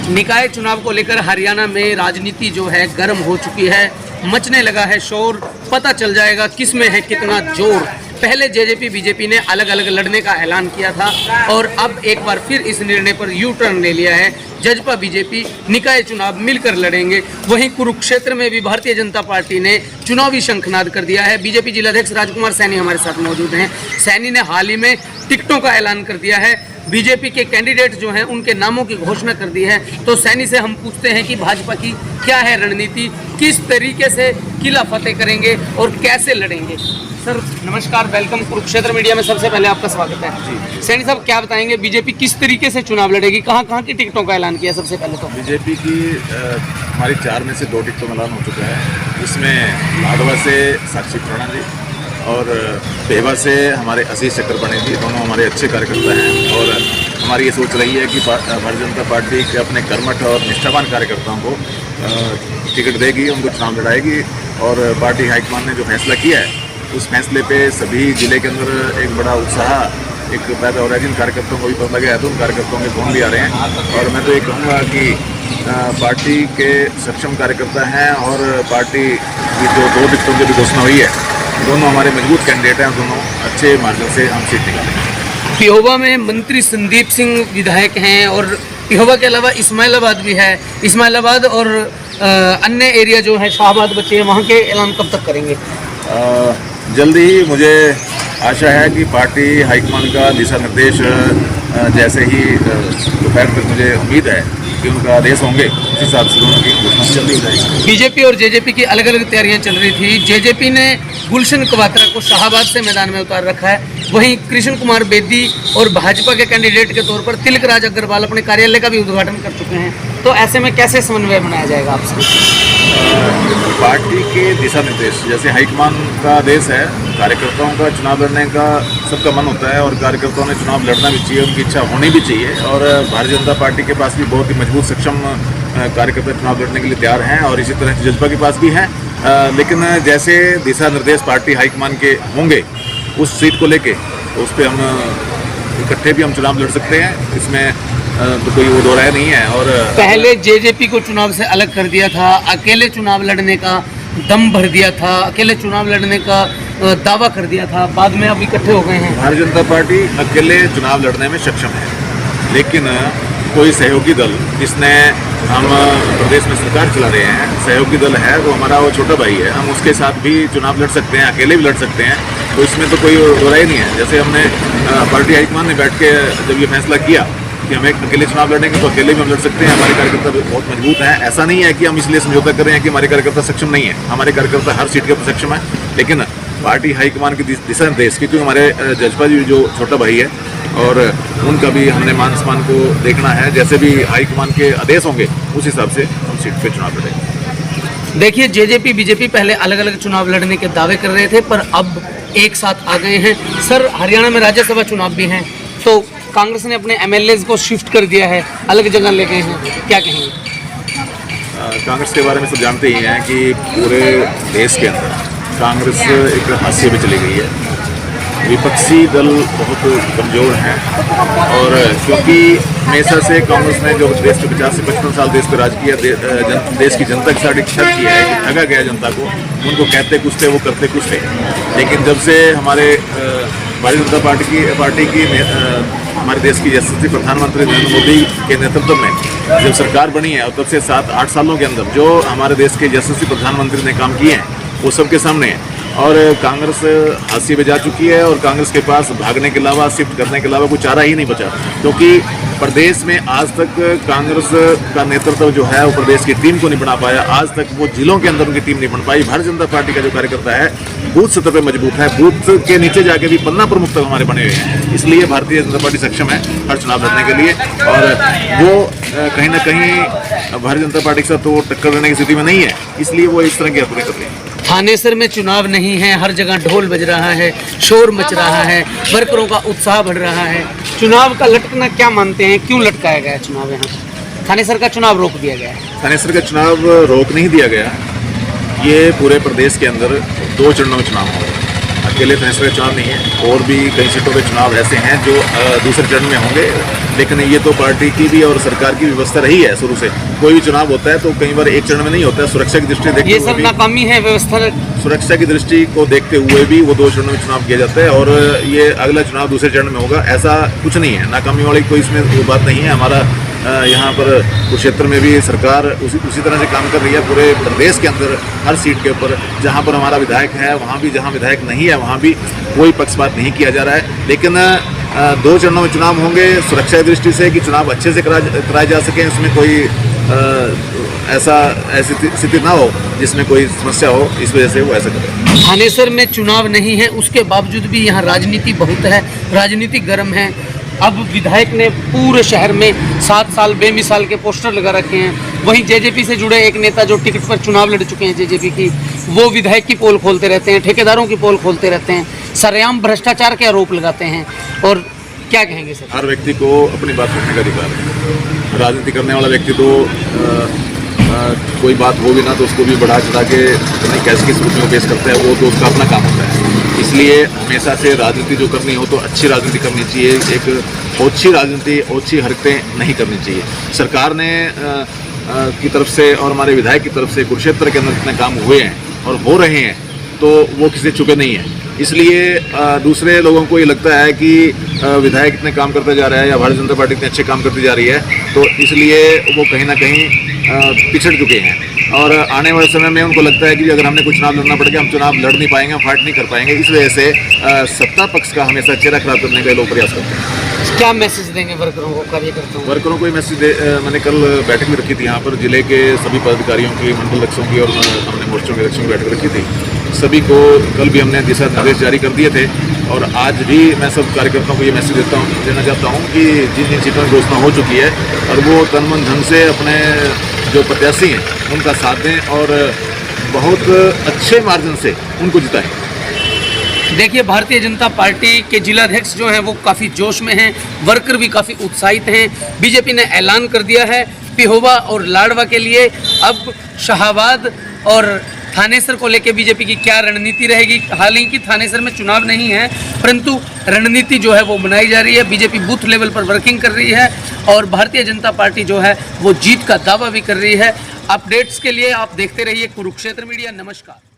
निकाय चुनाव को लेकर हरियाणा में राजनीति जो है गर्म हो चुकी है, मचने लगा है शोर। पता चल जाएगा किस में है कितना जोर। पहले जेजेपी बीजेपी ने अलग अलग लड़ने का ऐलान किया था और अब एक बार फिर इस निर्णय पर यू टर्न ले लिया है। जजपा बीजेपी निकाय चुनाव मिलकर लड़ेंगे। वहीं कुरुक्षेत्र में भी भारतीय जनता पार्टी ने चुनावी शंखनाद कर दिया है। बीजेपी जिलाध्यक्ष राजकुमार सैनी हमारे साथ मौजूद हैं। सैनी ने हाल ही में टिकटों का ऐलान कर दिया है। बीजेपी के कैंडिडेट जो हैं उनके नामों की घोषणा कर दी है। तो सैनी से हम पूछते हैं कि भाजपा की क्या है रणनीति, किस तरीके से किला फतेह करेंगे और कैसे लड़ेंगे। सर नमस्कार, वेलकम कुरुक्षेत्र मीडिया में सबसे पहले आपका स्वागत है। सैनी साहब क्या बताएंगे, बीजेपी किस तरीके से चुनाव लड़ेगी, कहाँ कहाँ की टिकटों का ऐलान किया? सबसे पहले तो बीजेपी की हमारी 4 में से 2 टिकटों का ऐलान हो चुका है। इसमें लाडवा से साक्षी प्रणा जी और पेहवा से हमारे आशीष चक्रपाणी जी, दोनों हमारे अच्छे कार्यकर्ता हैं। और हमारी ये सोच रही है कि भारतीय जनता पार्टी के अपने कर्मठ और निष्ठावान कार्यकर्ताओं को टिकट देगी, उनको चुनाव लड़ाएगी। और पार्टी हाईकमान ने जो फैसला किया है उस फैसले पे सभी जिले के अंदर एक बड़ा उत्साह एक पैदा हो रहा है। जिन कार्यकर्ताओं को भी पता लगा है तो उन कार्यकर्ताओं के फोन भी आ रहे हैं। और मैं तो ये कहूँगा कि पार्टी के सक्षम कार्यकर्ता हैं और पार्टी की जो 2 टिकटों की भी घोषणा हुई है, दोनों हमारे मजबूत कैंडिडेट हैं। दोनों अच्छे मार्जिन से हम सीट निकालेंगे। पिहोवा में मंत्री संदीप सिंह विधायक हैं और पिहोवा के अलावा इस्माइलाबाद भी है। इस्माइलाबाद और अन्य एरिया जो है शाहबाद बचे हैं, वहाँ के ऐलान कब तक करेंगे? जल्दी ही मुझे आशा है कि पार्टी हाईकमान का दिशा निर्देश जैसे ही दोपहर तक मुझे उम्मीद है कि उनका आदेश होंगे, उस हिसाब से दोनों की घोषणा जल्दी हो जाएगी। बीजेपी और जेजेपी की अलग अलग तैयारियां चल रही थी। जेजेपी ने गुलशन कवात्रा को शाहबाद से मैदान में उतार रखा है। वहीं कृष्ण कुमार बेदी और भाजपा के कैंडिडेट के तौर पर तिलकराज अग्रवाल अपने कार्यालय का भी उद्घाटन कर चुके हैं। तो ऐसे में कैसे समन्वय बनाया जाएगा आपसे? पार्टी के दिशा निर्देश जैसे हाईकमान का आदेश है, कार्यकर्ताओं का चुनाव लड़ने का सबका मन होता है और कार्यकर्ताओं ने चुनाव लड़ना भी चाहिए, उनकी इच्छा होनी भी चाहिए। और भारतीय जनता पार्टी के पास भी बहुत ही मजबूत सक्षम कार्यकर्ता चुनाव लड़ने के लिए तैयार हैं और इसी तरह से जजपा के पास भी हैं। लेकिन जैसे दिशा निर्देश पार्टी हाईकमान के होंगे उस सीट को लेके उस पर हम इकट्ठे भी हम चुनाव लड़ सकते हैं, इसमें तो कोई वो दो राय नहीं है। और पहले जेजेपी को चुनाव से अलग कर दिया था, अकेले चुनाव लड़ने का दम भर दिया था, अकेले चुनाव लड़ने का दावा कर दिया था, बाद में अब इकट्ठे हो गए हैं। भारतीय जनता पार्टी अकेले चुनाव लड़ने में सक्षम है, लेकिन कोई सहयोगी दल जिसने हम प्रदेश में सरकार चला रहे हैं, सहयोगी दल है वो हमारा वो छोटा भाई है, हम उसके साथ भी चुनाव लड़ सकते हैं, अकेले भी लड़ सकते हैं। तो इसमें तो कोई दो राय नहीं है। जैसे हमने पार्टी हाईकमान ने बैठ के जब ये फैसला किया कि हमें अकेले चुनाव लड़ेंगे तो अकेले भी हम लड़ सकते हैं। हमारे कार्यकर्ता बहुत मजबूत हैं। ऐसा नहीं है कि हम इसलिए समझौता कर रहे हैं कि हमारे कार्यकर्ता सक्षम नहीं है। हमारे कार्यकर्ता हर सीट के ऊपर सक्षम है, लेकिन पार्टी हाईकमान की दिशा निर्देश, क्योंकि हमारे जजपा जी जो छोटा भाई है और उनका भी हमने मान सम्मान को देखना है। जैसे भी हाईकमान के आदेश होंगे उस हिसाब से हम सीट पे चुनाव लड़ेंगे। देखिए, जेजेपी बीजेपी पहले अलग अलग चुनाव लड़ने के दावे कर रहे थे, पर अब एक साथ आ गए हैं। सर, हरियाणा में राज्यसभा चुनाव भी हैं, तो कांग्रेस ने अपने एमएलएज को शिफ्ट कर दिया है, अलग जगह ले गए हैं, क्या कहेंगे? कांग्रेस के बारे में सब जानते ही हैं कि पूरे देश के अंदर कांग्रेस एक हाशिए पे चली गई है। विपक्षी दल बहुत कमज़ोर हैं और क्योंकि हमेशा से कांग्रेस ने जो देश के 50 से 55 साल देश पर राज किया, देश की जनता के साथ एक ठग किया है कि ठगा गया जनता को। उनको कहते कुछ थे, वो करते कुछ थे। लेकिन जब से हमारे भारतीय जनता पार्टी की हमारे देश की यशस्वी प्रधानमंत्री नरेंद्र मोदी के नेतृत्व में जब सरकार बनी है और तब से 7-8 सालों के अंदर जो हमारे देश के यशस्वी प्रधानमंत्री ने काम किए हैं वो सबके सामने है। और कांग्रेस हाशिए पे जा चुकी है और कांग्रेस के पास भागने के अलावा, शिफ्ट करने के अलावा कोई चारा ही नहीं बचा, क्योंकि प्रदेश में आज तक कांग्रेस का नेतृत्व जो है वो प्रदेश की टीम को नहीं बना पाया। आज तक वो जिलों के अंदर उनकी टीम नहीं बन पाई। भारतीय जनता पार्टी का जो कार्यकर्ता है बूथ स्तर पर मजबूत है, बूथ के नीचे जाके भी पन्ना प्रमुख तक हमारे बने हुए हैं। इसलिए भारतीय जनता पार्टी सक्षम है हर चुनाव लड़ने के लिए। और वो कहीं ना कहीं भारतीय जनता पार्टी के साथ तो टक्कर लेने की स्थिति में नहीं है, इसलिए वो इस तरह की हरकतें कर रही है। थानेसर में चुनाव नहीं है, हर जगह ढोल बज रहा है, शोर मच रहा है, वर्करों का उत्साह बढ़ रहा है। चुनाव का लटकना क्या मानते हैं, क्यों लटकाया गया चुनाव? यहाँ थानेसर का चुनाव रोक दिया गया है। थानेसर का चुनाव रोक नहीं दिया गया, ये पूरे प्रदेश के अंदर 2 चरणों में चुनाव होगा। अकेले थानेसर का चुनाव नहीं है, और भी कई सीटों पे चुनाव ऐसे हैं जो दूसरे चरण में होंगे। लेकिन ये तो पार्टी की भी और सरकार की व्यवस्था रही है शुरू से। कोई भी चुनाव होता है तो कई बार एक चरण में नहीं होता है, सुरक्षा की दृष्टि देखते ये हुए सब भी, नाकामी है व्यवस्था। सुरक्षा की दृष्टि को देखते हुए भी वो 2 चरणों में चुनाव किया जाता है, और ये अगला चुनाव दूसरे चरण में होगा, ऐसा कुछ नहीं है। नाकामी वाली कोई इसमें वो बात नहीं है। हमारा यहाँ पर कुरुक्षेत्र में भी सरकार उसी तरह से काम कर रही है। पूरे प्रदेश के अंदर हर सीट के ऊपर जहाँ पर हमारा विधायक है, वहाँ भी जहाँ विधायक नहीं है वहाँ भी कोई पक्षपात नहीं किया जा रहा है। लेकिन 2 चरणों में चुनाव होंगे सुरक्षा की दृष्टि से, कि चुनाव अच्छे से कराए जा सकें, इसमें कोई ऐसी स्थिति ना हो जिसमें कोई समस्या हो, इस वजह से वो ऐसा करें। थानेसर में चुनाव नहीं है, उसके बावजूद भी यहाँ राजनीति बहुत है, राजनीति गर्म है। अब विधायक ने पूरे शहर में 7 साल बेमिसाल के पोस्टर लगा रखे हैं। वहीं जेजेपी से जुड़े एक नेता जो टिकट पर चुनाव लड़ चुके हैं जेजेपी की, वो विधायक की पोल खोलते रहते हैं, ठेकेदारों की पोल खोलते रहते हैं, सरेआम भ्रष्टाचार के आरोप लगाते हैं। और क्या कहेंगे सर? हर व्यक्ति को अपनी बात रखने का अधिकार है। राजनीति करने वाला व्यक्ति तो कोई बात हो भी ना तो उसको भी बढ़ा चढ़ा के कैसे किस रूप में पेश करता है, वो तो उसका अपना काम होता है। इसलिए हमेशा से राजनीति जो करनी हो तो अच्छी राजनीति करनी चाहिए, एक ओछी राजनीति, ओछी हरकतें नहीं करनी चाहिए। सरकार ने की तरफ से और हमारे विधायक की तरफ से कुरुक्षेत्र के अंदर इतने काम हुए हैं और हो रहे हैं, तो वो किसी चुके नहीं हैं। इसलिए दूसरे लोगों को ये लगता है कि विधायक इतने काम करते जा रहा है या भारतीय जनता पार्टी इतने अच्छे काम करती जा रही है, तो इसलिए वो कहीं ना कहीं पिछड़ चुके हैं। और आने वाले समय में उनको लगता है कि अगर हमने कुछ चुनाव लड़ना पड़ेगा, हम चुनाव लड़ नहीं पाएंगे, हम फाइट नहीं कर पाएंगे। इस वजह से सत्ता पक्ष का हमेशा चेहरा खराब करने का लोग प्रयास करते हैं। क्या मैसेज देंगे वर्करों को, कार्यकर्ताओं को? वर्करों को मैसेज मैंने कल बैठक भी रखी थी यहाँ पर, जिले के सभी पदाधिकारियों की, मंडल अध्यक्षों की और हमने मोर्चों के अध्यक्षों की बैठक रखी थी। सभी को कल भी हमने दिशा निर्देश जारी कर दिए थे, और आज भी मैं सब कार्यकर्ताओं को ये मैसेज देना चाहता हूँ कि जिन जिन सीटों की घोषणा हो चुकी है और वो तन मन धन से अपने जो प्रत्याशी हैं उनका साथ दें और बहुत अच्छे मार्जिन से उनको जिताएं। देखिए, भारतीय जनता पार्टी के जिलाध्यक्ष जो हैं वो काफ़ी जोश में हैं, वर्कर भी काफ़ी उत्साहित हैं। बीजेपी ने ऐलान कर दिया है पिहोवा और लाडवा के लिए अब शाहाबाद और थानेसर को लेकर बीजेपी की क्या रणनीति रहेगी। हालांकि थानेसर में चुनाव नहीं है, परंतु रणनीति जो है वो बनाई जा रही है। बीजेपी बूथ लेवल पर वर्किंग कर रही है और भारतीय जनता पार्टी जो है वो जीत का दावा भी कर रही है। अपडेट्स के लिए आप देखते रहिए कुरुक्षेत्र मीडिया। नमस्कार।